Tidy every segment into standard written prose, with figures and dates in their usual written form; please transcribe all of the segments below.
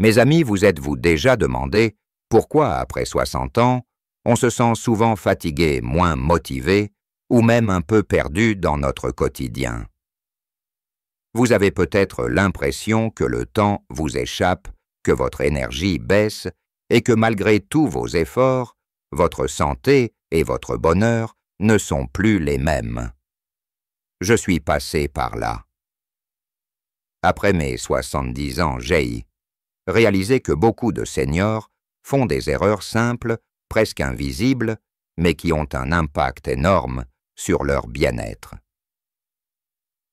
Mes amis, vous êtes-vous déjà demandé pourquoi, après 60 ans, on se sent souvent fatigué, moins motivé, ou même un peu perdu dans notre quotidien? Vous avez peut-être l'impression que le temps vous échappe, que votre énergie baisse et que malgré tous vos efforts, votre santé et votre bonheur ne sont plus les mêmes. Je suis passé par là. Après mes 70 ans, j'ai réalisé que beaucoup de seniors font des erreurs simples, presque invisibles, mais qui ont un impact énorme sur leur bien-être.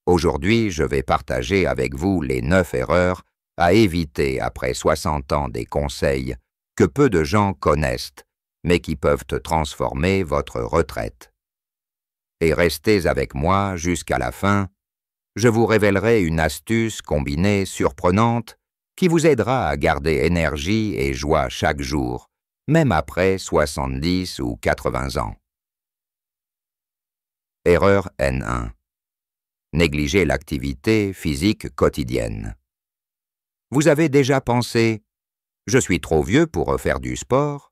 Aujourd'hui, je vais partager avec vous les 9 erreurs à éviter après 60 ans, des conseils que peu de gens connaissent, mais qui peuvent transformer votre retraite. Et restez avec moi jusqu'à la fin, je vous révélerai une astuce combinée surprenante qui vous aidera à garder énergie et joie chaque jour, même après 70 ou 80 ans. Erreur N1. Négliger l'activité physique quotidienne. Vous avez déjà pensé « Je suis trop vieux pour refaire du sport ?»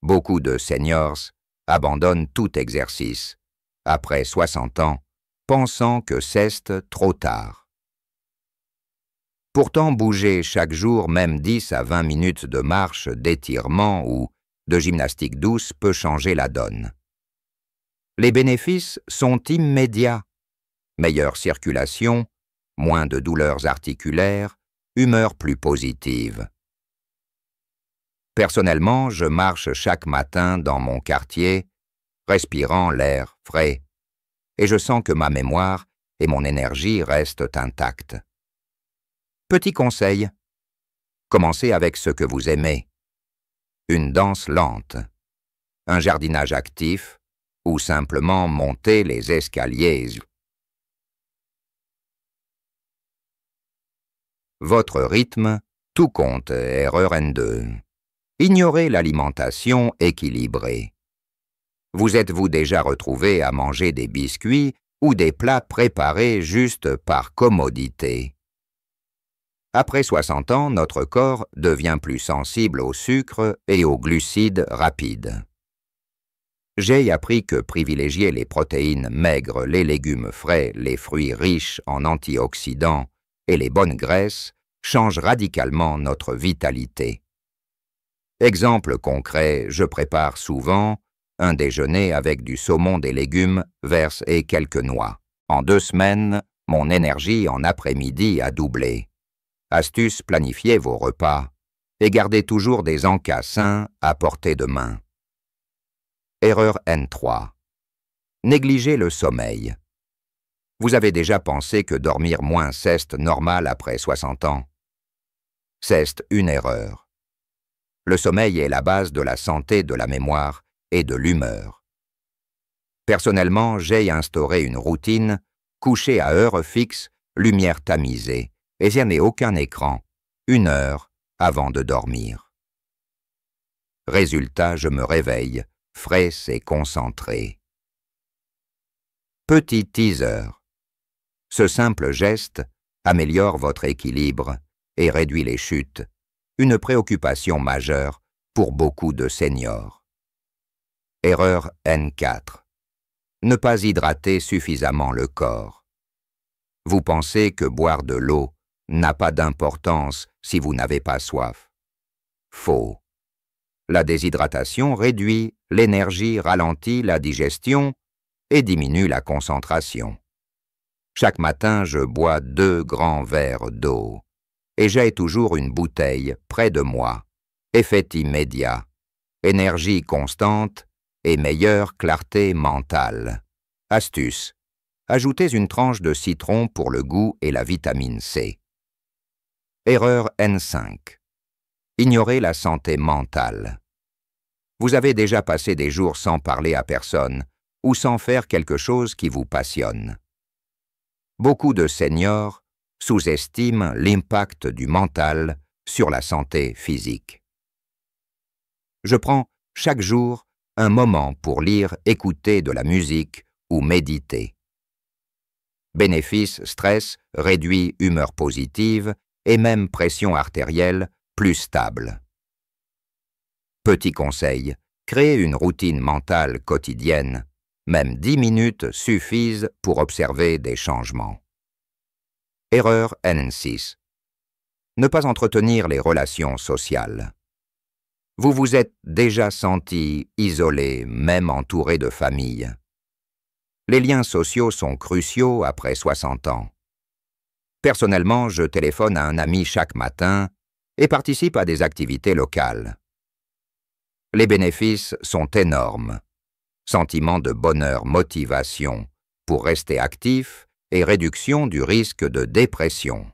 Beaucoup de seniors abandonnent tout exercice, après 60 ans, pensant que c'est trop tard. Pourtant, bouger chaque jour, même 10 à 20 minutes de marche, d'étirement ou de gymnastique douce peut changer la donne. Les bénéfices sont immédiats. Meilleure circulation, moins de douleurs articulaires, humeur plus positive. Personnellement, je marche chaque matin dans mon quartier, respirant l'air frais, et je sens que ma mémoire et mon énergie restent intactes. Petit conseil, commencez avec ce que vous aimez. Une danse lente, un jardinage actif, ou simplement monter les escaliers. Votre rythme, tout compte. Erreur N2. Ignorez l'alimentation équilibrée. Vous êtes-vous déjà retrouvé à manger des biscuits ou des plats préparés juste par commodité? Après 60 ans, notre corps devient plus sensible au sucre et aux glucides rapides. J'ai appris que privilégier les protéines maigres, les légumes frais, les fruits riches en antioxydants et les bonnes graisses change radicalement notre vitalité. Exemple concret, je prépare souvent un déjeuner avec du saumon, des légumes, verse et quelques noix. En 2 semaines, mon énergie en après-midi a doublé. Astuce, planifiez vos repas et gardez toujours des encas sains à portée de main. Erreur N3. Négligez le sommeil. Vous avez déjà pensé que dormir moins c'est normal après 60 ans? C'est une erreur. Le sommeil est la base de la santé, de la mémoire et de l'humeur. Personnellement, j'ai instauré une routine, coucher à heure fixe, lumière tamisée, et je n'ai aucun écran, 1 heure avant de dormir. Résultat, je me réveille, frais et concentré. Petit teaser. Ce simple geste améliore votre équilibre et réduit les chutes, une préoccupation majeure pour beaucoup de seniors. Erreur N4. Ne pas hydrater suffisamment le corps. Vous pensez que boire de l'eau n'a pas d'importance si vous n'avez pas soif. Faux. La déshydratation réduit l'énergie, ralentit la digestion et diminue la concentration. Chaque matin, je bois 2 grands verres d'eau et j'ai toujours une bouteille près de moi. Effet immédiat, énergie constante et meilleure clarté mentale. Astuce. Ajoutez une tranche de citron pour le goût et la vitamine C. Erreur N5. Ignorez la santé mentale. Vous avez déjà passé des jours sans parler à personne ou sans faire quelque chose qui vous passionne. Beaucoup de seniors sous-estiment l'impact du mental sur la santé physique. Je prends chaque jour un moment pour lire, écouter de la musique ou méditer. Bénéfice, stress, réduit humeur positive et même pression artérielle plus stable. Petit conseil, créez une routine mentale quotidienne. Même 10 minutes suffisent pour observer des changements. Erreur N6. Ne pas entretenir les relations sociales. Vous vous êtes déjà senti isolé, même entouré de famille. Les liens sociaux sont cruciaux après 60 ans. Personnellement, je téléphone à un ami chaque matin et participe à des activités locales. Les bénéfices sont énormes. Sentiment de bonheur, motivation pour rester actif et réduction du risque de dépression.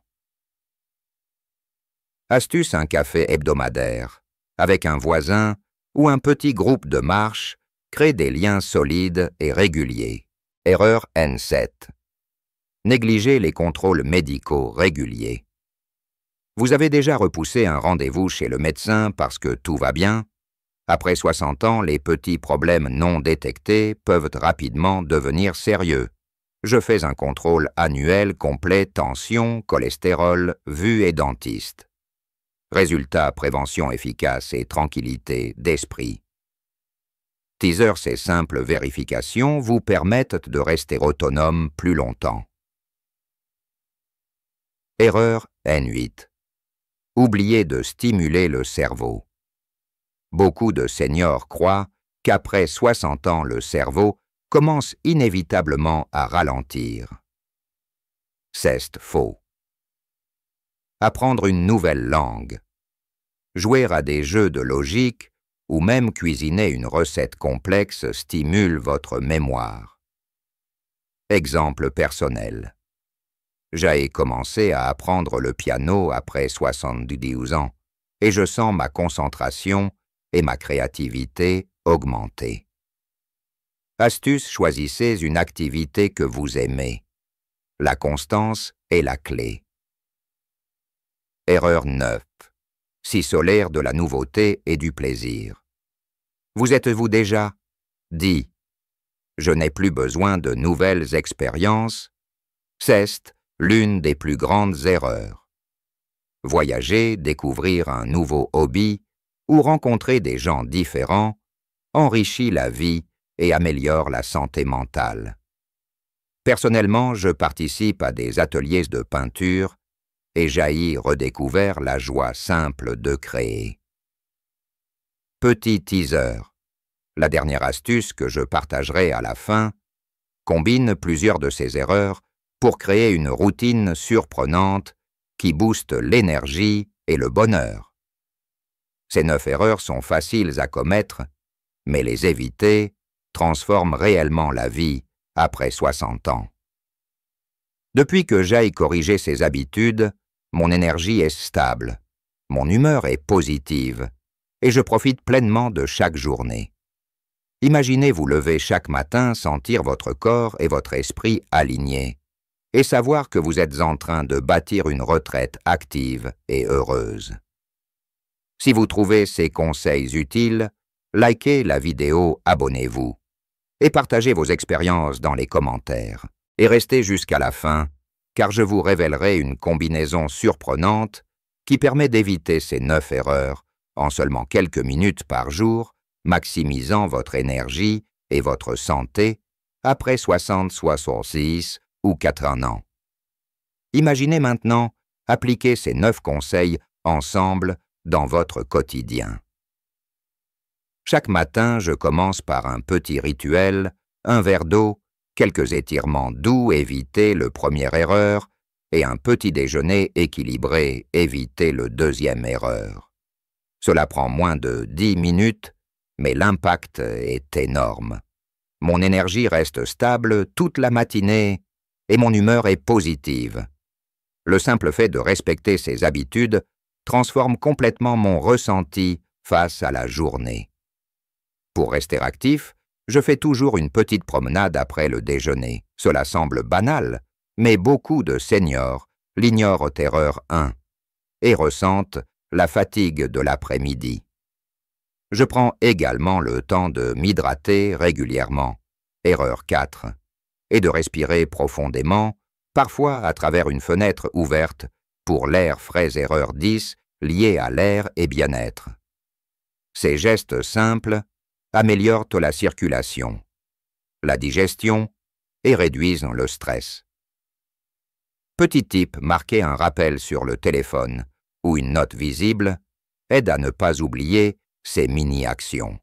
Astuce: un café hebdomadaire, avec un voisin ou un petit groupe de marche, crée des liens solides et réguliers. Erreur N7. Négligez les contrôles médicaux réguliers. Vous avez déjà repoussé un rendez-vous chez le médecin parce que tout va bien? Après 60 ans, les petits problèmes non détectés peuvent rapidement devenir sérieux. Je fais un contrôle annuel complet tension, cholestérol, vue et dentiste. Résultat: prévention efficace et tranquillité d'esprit. Teaser: ces simples vérifications vous permettent de rester autonome plus longtemps. Erreur N8. Oubliez de stimuler le cerveau. Beaucoup de seniors croient qu'après 60 ans, le cerveau commence inévitablement à ralentir. C'est faux. Apprendre une nouvelle langue, jouer à des jeux de logique ou même cuisiner une recette complexe stimule votre mémoire. Exemple personnel. J'ai commencé à apprendre le piano après 72 ans et je sens ma concentration et ma créativité augmenter. Astuce: choisissez une activité que vous aimez. La constance est la clé. Erreur 9. S'isoler de la nouveauté et du plaisir. Vous êtes-vous déjà dit « Je n'ai plus besoin de nouvelles expériences » C'est l'une des plus grandes erreurs. Voyager, découvrir un nouveau hobby ou rencontrer des gens différents enrichit la vie et améliore la santé mentale. Personnellement, je participe à des ateliers de peinture et j'ai redécouvert la joie simple de créer. Petit teaser. La dernière astuce que je partagerai à la fin combine plusieurs de ces erreurs pour créer une routine surprenante qui booste l'énergie et le bonheur. Ces 9 erreurs sont faciles à commettre, mais les éviter transforme réellement la vie après 60 ans. Depuis que j'ai corrigé ces habitudes, mon énergie est stable, mon humeur est positive et je profite pleinement de chaque journée. Imaginez vous lever chaque matin, sentir votre corps et votre esprit alignés et savoir que vous êtes en train de bâtir une retraite active et heureuse. Si vous trouvez ces conseils utiles, likez la vidéo, abonnez-vous et partagez vos expériences dans les commentaires. Et restez jusqu'à la fin, car je vous révélerai une combinaison surprenante qui permet d'éviter ces 9 erreurs en seulement quelques minutes par jour, maximisant votre énergie et votre santé après 60, 66 ou 80 ans. Imaginez maintenant appliquer ces 9 conseils ensemble dans votre quotidien. Chaque matin, je commence par un petit rituel, un verre d'eau, quelques étirements doux, éviter le première erreur, et un petit déjeuner équilibré, éviter le deuxième erreur. Cela prend moins de 10 minutes, mais l'impact est énorme. Mon énergie reste stable toute la matinée et mon humeur est positive. Le simple fait de respecter ces habitudes transforme complètement mon ressenti face à la journée. Pour rester actif, je fais toujours une petite promenade après le déjeuner. Cela semble banal, mais beaucoup de seniors l'ignorent erreur 1 et ressentent la fatigue de l'après-midi. Je prends également le temps de m'hydrater régulièrement, erreur 4, et de respirer profondément, parfois à travers une fenêtre ouverte pour l'air frais erreur 10 lié à l'air et bien-être. Ces gestes simples améliorent la circulation, la digestion et réduisent le stress. Petit tip, marquer un rappel sur le téléphone ou une note visible aide à ne pas oublier ces mini-actions.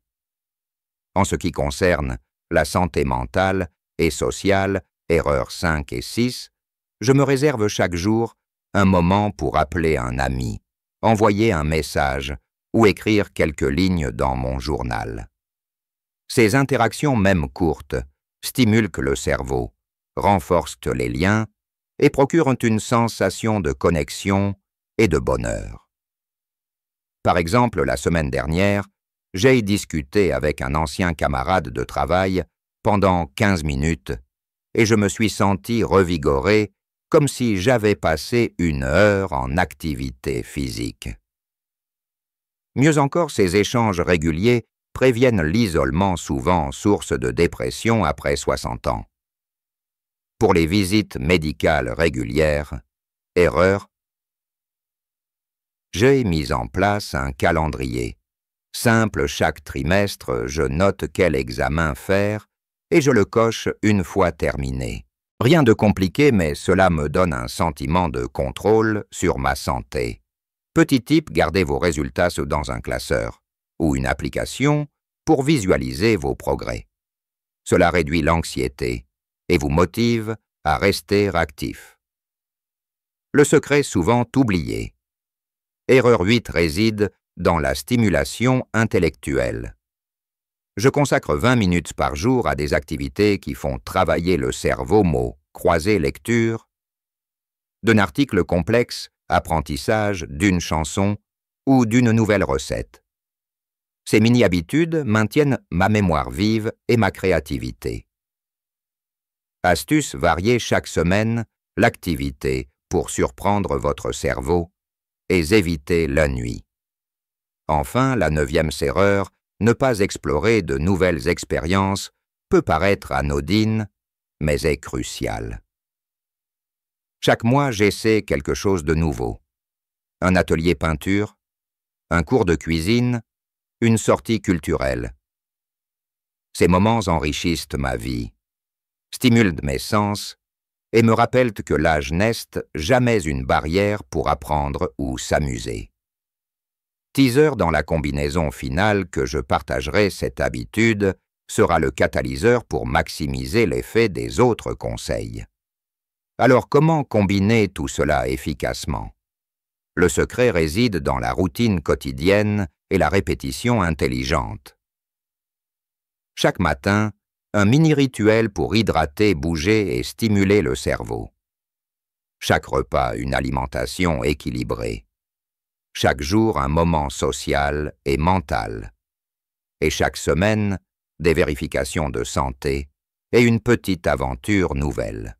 En ce qui concerne la santé mentale et sociale, erreurs 5 et 6, je me réserve chaque jour un moment pour appeler un ami, envoyer un message ou écrire quelques lignes dans mon journal. Ces interactions, même courtes, stimulent le cerveau, renforcent les liens et procurent une sensation de connexion et de bonheur. Par exemple, la semaine dernière, j'ai discuté avec un ancien camarade de travail pendant 15 minutes et je me suis senti revigoré comme si j'avais passé 1 heure en activité physique. Mieux encore, ces échanges réguliers préviennent l'isolement souvent source de dépression après 60 ans. Pour les visites médicales régulières, erreur, j'ai mis en place un calendrier. Simple, chaque trimestre, je note quel examen faire et je le coche une fois terminé. Rien de compliqué, mais cela me donne un sentiment de contrôle sur ma santé. Petit tip, gardez vos résultats dans un classeur ou une application pour visualiser vos progrès. Cela réduit l'anxiété et vous motive à rester actif. Le secret souvent oublié. Erreur 8 réside dans la stimulation intellectuelle. Je consacre 20 minutes par jour à des activités qui font travailler le cerveau, mots, croisés, lecture, d'un article complexe, apprentissage, d'une chanson ou d'une nouvelle recette. Ces mini-habitudes maintiennent ma mémoire vive et ma créativité. Astuce, variez chaque semaine l'activité pour surprendre votre cerveau et éviter la nuit. Enfin, la 9e erreur, ne pas explorer de nouvelles expériences peut paraître anodine, mais est cruciale. Chaque mois, j'essaie quelque chose de nouveau. Un atelier peinture, un cours de cuisine, une sortie culturelle. Ces moments enrichissent ma vie, stimulent mes sens et me rappellent que l'âge n'est jamais une barrière pour apprendre ou s'amuser. Teaser, dans la combinaison finale que je partagerai, cette habitude sera le catalyseur pour maximiser l'effet des autres conseils. Alors comment combiner tout cela efficacement? Le secret réside dans la routine quotidienne et la répétition intelligente. Chaque matin, un mini-rituel pour hydrater, bouger et stimuler le cerveau. Chaque repas, une alimentation équilibrée. Chaque jour, un moment social et mental. Et chaque semaine, des vérifications de santé et une petite aventure nouvelle.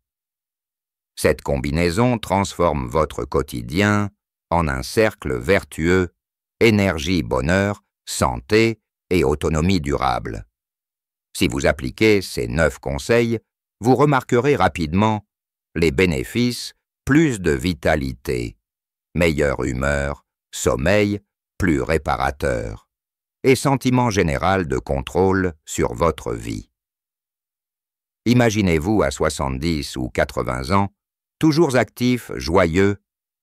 Cette combinaison transforme votre quotidien en un cercle vertueux, énergie, bonheur, santé et autonomie durable. Si vous appliquez ces 9 conseils, vous remarquerez rapidement les bénéfices: plus de vitalité, meilleure humeur, sommeil plus réparateur et sentiment général de contrôle sur votre vie. Imaginez-vous à 70 ou 80 ans, toujours actif, joyeux,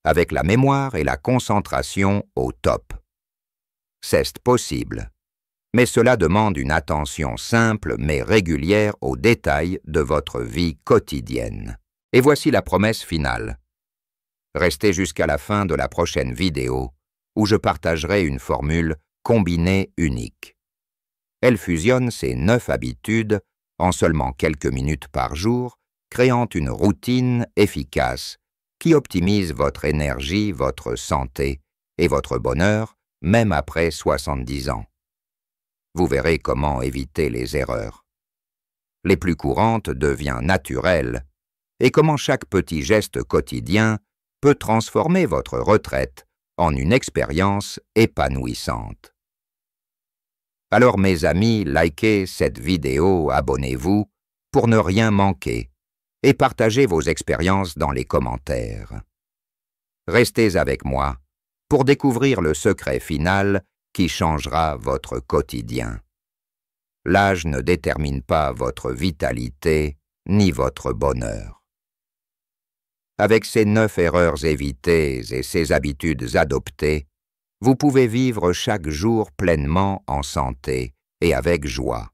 avec la mémoire et la concentration au top. C'est possible, mais cela demande une attention simple mais régulière aux détails de votre vie quotidienne. Et voici la promesse finale. Restez jusqu'à la fin de la prochaine vidéo où je partagerai une formule combinée unique. Elle fusionne ces 9 habitudes en seulement quelques minutes par jour, créant une routine efficace qui optimise votre énergie, votre santé et votre bonheur, même après 70 ans. Vous verrez comment éviter les erreurs. Les plus courantes deviennent naturelles et comment chaque petit geste quotidien peut transformer votre retraite en une expérience épanouissante. Alors mes amis, likez cette vidéo, abonnez-vous pour ne rien manquer et partagez vos expériences dans les commentaires. Restez avec moi pour découvrir le secret final qui changera votre quotidien. L'âge ne détermine pas votre vitalité ni votre bonheur. Avec ces 9 erreurs évitées et ces habitudes adoptées, vous pouvez vivre chaque jour pleinement en santé et avec joie.